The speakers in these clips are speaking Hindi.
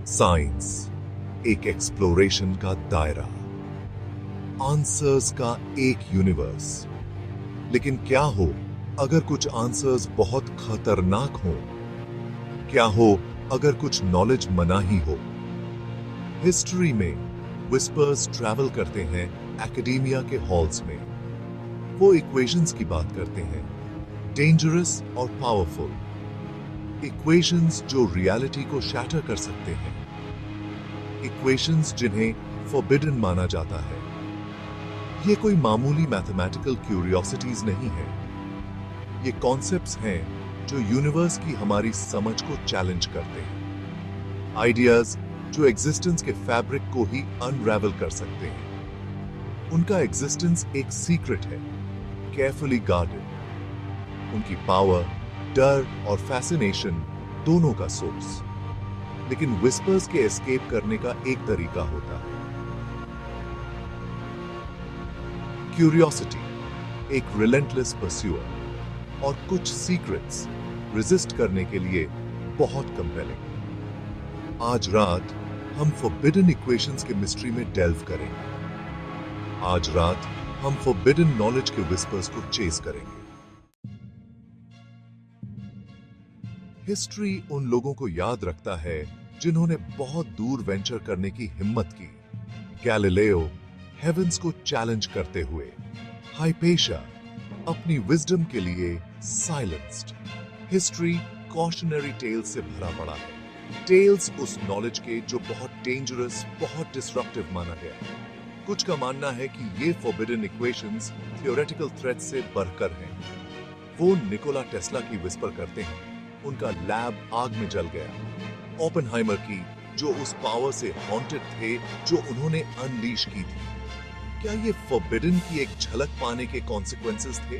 साइंस एक एक्सप्लोरेशन का दायरा, आंसर्स का एक यूनिवर्स। लेकिन क्या हो अगर कुछ आंसर्स बहुत खतरनाक हो? क्या हो अगर कुछ नॉलेज मना ही हो? हिस्ट्री में विस्पर्स ट्रैवल करते हैं एकेडेमिया के हॉल्स में। वो इक्वेशंस की बात करते हैं, डेंजरस और पावरफुल इक्वेशंस जो रियलिटी को शैटर कर सकते हैं, इक्वेशंस जिन्हें फॉरबिडन माना जाता है। ये कोई मामूली मैथमेटिकल क्यूरियोसिटीज नहीं है, ये कॉन्सेप्ट्स हैं जो यूनिवर्स की हमारी समझ को चैलेंज करते हैं, आइडियाज जो एग्जिस्टेंस के फैब्रिक को ही अनरेवल कर सकते हैं। उनका एग्जिस्टेंस एक सीक्रेट है, केयरफुली गार्डेड। उनकी पावर, डर और फैसिनेशन दोनों का सोर्स। लेकिन विस्पर्स के एस्केप करने का एक तरीका होता है, क्यूरियोसिटी, एक रिलेंटलेस परस्यूअर, और कुछ सीक्रेट्स रेजिस्ट करने के लिए बहुत कंपेलिंग। आज रात हम फॉरबिडन इक्वेशंस के मिस्ट्री में डेल्व करेंगे। आज रात हम फॉरबिडन नॉलेज के विस्पर्स को चेस करेंगे। हिस्ट्री उन लोगों को याद रखता है जिन्होंने बहुत दूर वेंचर करने की हिम्मत की। गैलीलियो हेवेंस को चैलेंज करते हुए, हाइपेशिया अपनी विजडम के लिए साइलेंस्ड। हिस्ट्री कॉशनरी टेल्स से भरा पड़ा है, टेल्स उस नॉलेज के जो बहुत डेंजरस, बहुत डिसरप्टिव माना गया। कुछ का मानना है कि ये फॉरबिडन इक्वेशंस थियोरेटिकल थ्रेट से बढ़कर हैं। वो निकोला टेस्ला की विस्पर करते हैं, उनका लैब आग में जल गया। ओपेनहाइमर की, जो उस पावर से हॉन्टेड थे जो उन्होंने अनलीश की थी। क्या ये फॉरबिडन की एक झलक पाने के कॉन्सिक्वेंसेस थे?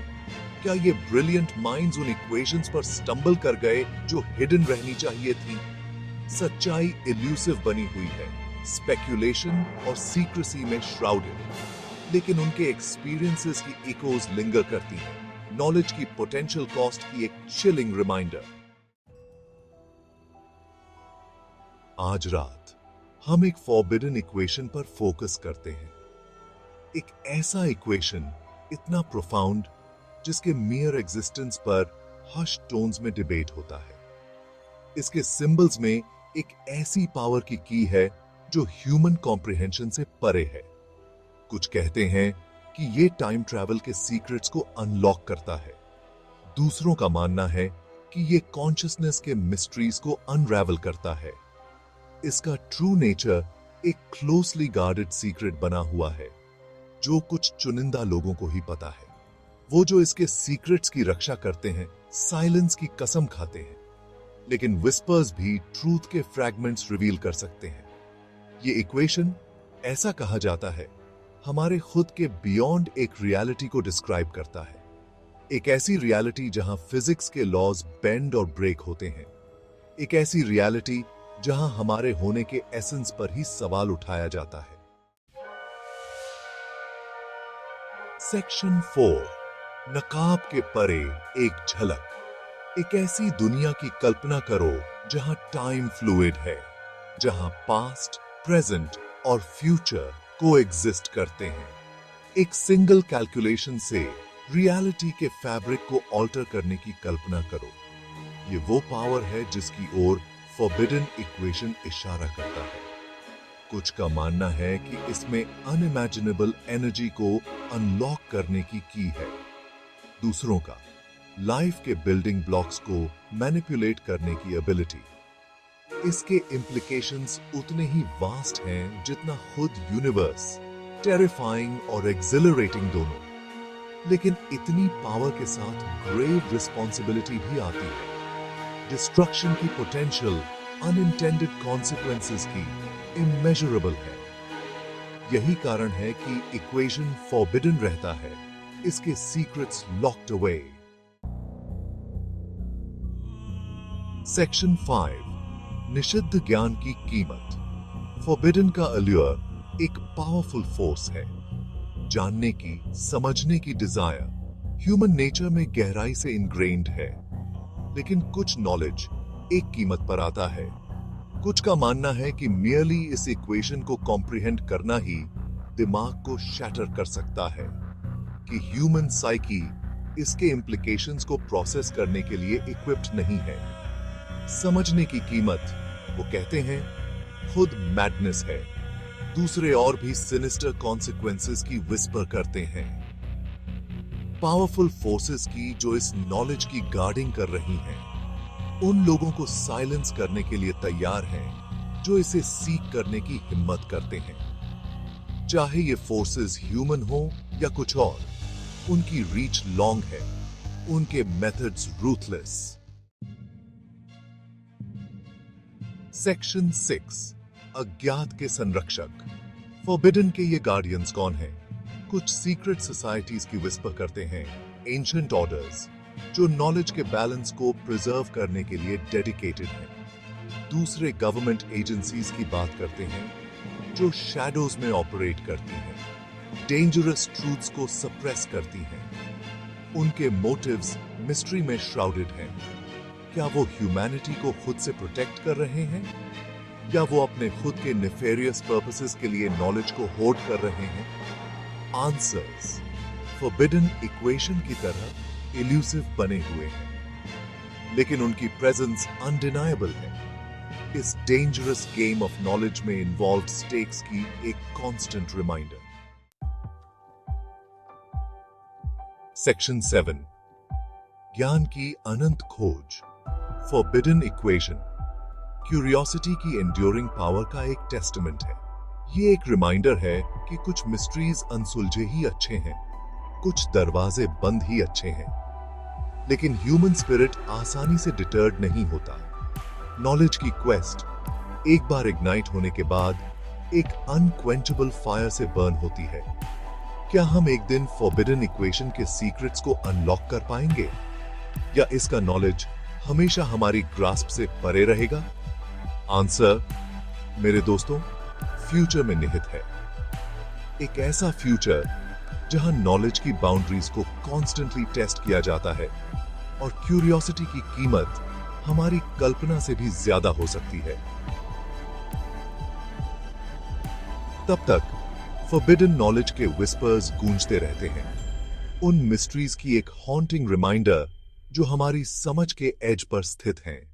क्या ये ब्रिलियंट माइंड्स उन इक्वेशंस पर स्टंबल कर गए जो हिडन रहनी चाहिए थी? सच्चाई इल्यूसिव बनी हुई है, स्पेक्यूलेशन और सीक्रेसी में श्राउडेड। लेकिन उनके एक्सपीरियंसेस की इकोज लिंगर करती हैं, नॉलेज की पोटेंशियल कॉस्ट की एक चिलिंग रिमाइंडर। आज रात हम एक फॉरबिडन इक्वेशन पर फोकस करते हैं। एक ऐसा इक्वेशन इतना प्रोफाउंड जिसके मियर एग्जिस्टेंस पर हश टोन्स में डिबेट होता है। इसके सिंबल्स में एक ऐसी पावर की की है जो ह्यूमन कॉम्प्रिहेंशन से परे है। कुछ कहते हैं कि ये टाइम ट्रैवल के सीक्रेट्स को अनलॉक करता है। दूसरों का मानना है कि ये कॉन्शियसनेस के मिस्ट्रीज को अनरैवल करता है। इसका ट्रू नेचर एक क्लोजली गार्डेड सीक्रेट बना हुआ है जो कुछ चुनिंदा लोगों को ही पता है। वो जो इसके सीक्रेट्स की रक्षा करते हैं, साइलेंस की कसम खाते हैं। लेकिन विस्पर्स भी ट्रूथ के फ्रैगमेंट्स रिवील कर सकते हैं। ये इक्वेशन, ऐसा कहा जाता है, हमारे खुद के बियॉन्ड एक रियलिटी को डिस्क्राइब करता है। एक ऐसी रियलिटी जहां फिजिक्स के लॉज बेंड और ब्रेक होते हैं। एक ऐसी रियलिटी जहां हमारे होने के एसेंस पर ही सवाल उठाया जाता है। सेक्शन 4, नकाब के परे एक झलक। एक ऐसी दुनिया की कल्पना करो जहां टाइम फ्लूइड है, जहां पास्ट, प्रेजेंट और फ्यूचर कोएग्जिस्ट करते हैं। एक सिंगल कैलकुलेशन से रियलिटी के फैब्रिक को ऑल्टर करने की कल्पना करो। ये वो पावर है जिसकी ओर फॉरबिडन इक्वेशन इशारा करता है। कुछ का मानना है कि इसमें अनइमेजिनेबल एनर्जी को अनलॉक करने की है। दूसरों का लाइफ के बिल्डिंग ब्लॉक्स को मैनिपुलेट करने की एबिलिटी। इसके इम्प्लीकेशंस उतने ही वास्ट हैं जितना खुद यूनिवर्स, टेरिफाइंग और एक्सिलरेटिंग दोनों। लेकिन इतनी पावर के साथ ग्रेव रिस्पॉन्सिबिलिटी भी आती है। डिस्ट्रक्शन की पोटेंशियल, अनइंटेंडेड कॉन्सिक्वेंसेस की इमेजरेबल है। यही कारण है कि इक्वेशन फॉरबिडन रहता है, इसके सीक्रेट्स लॉक्ड अवे। सेक्शन 5, निषिद्ध ज्ञान की कीमत। फॉरबिडन का अल्यूर एक पावरफुल फोर्स है। जानने की, समझने की डिजायर ह्यूमन नेचर में गहराई से इनग्रेन्ड है। लेकिन कुछ नॉलेज एक कीमत पर आता है। कुछ का मानना है कि मियरली इस इक्वेशन को कॉम्प्रिहेंड करना ही दिमाग को शैटर कर सकता है, कि ह्यूमन साइकी इसके इम्प्लीकेशंस को प्रोसेस करने के लिए इक्विप्ड नहीं है। समझने की कीमत, वो कहते हैं, खुद मैडनेस है। दूसरे और भी सिनिस्टर कॉन्सिक्वेंसेस की विस्पर करते हैं। पावरफुल फोर्सेस की जो इस नॉलेज की गार्डिंग कर रही हैं, उन लोगों को साइलेंस करने के लिए तैयार हैं जो इसे सीक करने की हिम्मत करते हैं। चाहे ये फोर्सेस ह्यूमन हो या कुछ और, उनकी रीच लॉन्ग है, उनके मेथड्स रूथलेस। सेक्शन 6, अज्ञात के संरक्षक। फॉरबिडन के ये गार्डियंस कौन हैं? कुछ सीक्रेट सोसाइटीज की विस्पर करते हैं एंशिएंट ऑर्डर्स, जो नॉलेज के बैलेंस को प्रिजर्व करने के लिए डेडिकेटेड हैं। दूसरे गवर्नमेंट एजेंसीज की बात करते हैं जो शैडोज में ऑपरेट करती हैं, डेंजरस ट्रूथ्स को सप्रेस करती हैं। उनके मोटिव्स मिस्ट्री में श्राउडेड हैं। क्या वो ह्यूमैनिटी को खुद से प्रोटेक्ट कर रहे हैं, या वो अपने खुद के नेफेरियस पर्पसेस के लिए नॉलेज को होर्ड कर रहे हैं? आंसर्स फॉरबिडन इक्वेशन की तरह इल्यूसिव बने हुए हैं, लेकिन उनकी प्रेजेंस अनडिनायबल है। इस डेंजरस गेम ऑफ नॉलेज में इन्वॉल्व स्टेक्स की एक कांस्टेंट रिमाइंडर। सेक्शन 7, ज्ञान की अनंत खोज। फॉरबिडन इक्वेशन क्यूरियोसिटी की एंड्योरिंग पावर का एक टेस्टमेंट है। ये एक रिमाइंडर है कि कुछ मिस्ट्रीज अनसुलझे ही अच्छे हैं, कुछ दरवाजे बंद ही अच्छे हैं। लेकिन ह्यूमन स्पिरिट आसानी से डिटर्ड नहीं होता। नॉलेज की क्वेस्ट एक बार इग्नाइट होने के बाद एक अनक्वेंचेबल फायर से बर्न होती है। क्या हम एक दिन फॉरबिडन इक्वेशन के सीक्रेट्स को अनलॉक कर पाएंगे, या इसका नॉलेज हमेशा हमारी ग्रास्प से परे रहेगा? आंसर, मेरे दोस्तों, फ्यूचर में निहित है। एक ऐसा फ्यूचर जहां नॉलेज की बाउंड्रीज को कॉन्स्टेंटली टेस्ट किया जाता है और क्यूरियोसिटी की कीमत हमारी कल्पना से भी ज्यादा हो सकती है। तब तक फॉरबिडन नॉलेज के विस्पर्स गूंजते रहते हैं, उन मिस्ट्रीज की एक हॉन्टिंग रिमाइंडर जो हमारी समझ के एज पर स्थित हैं।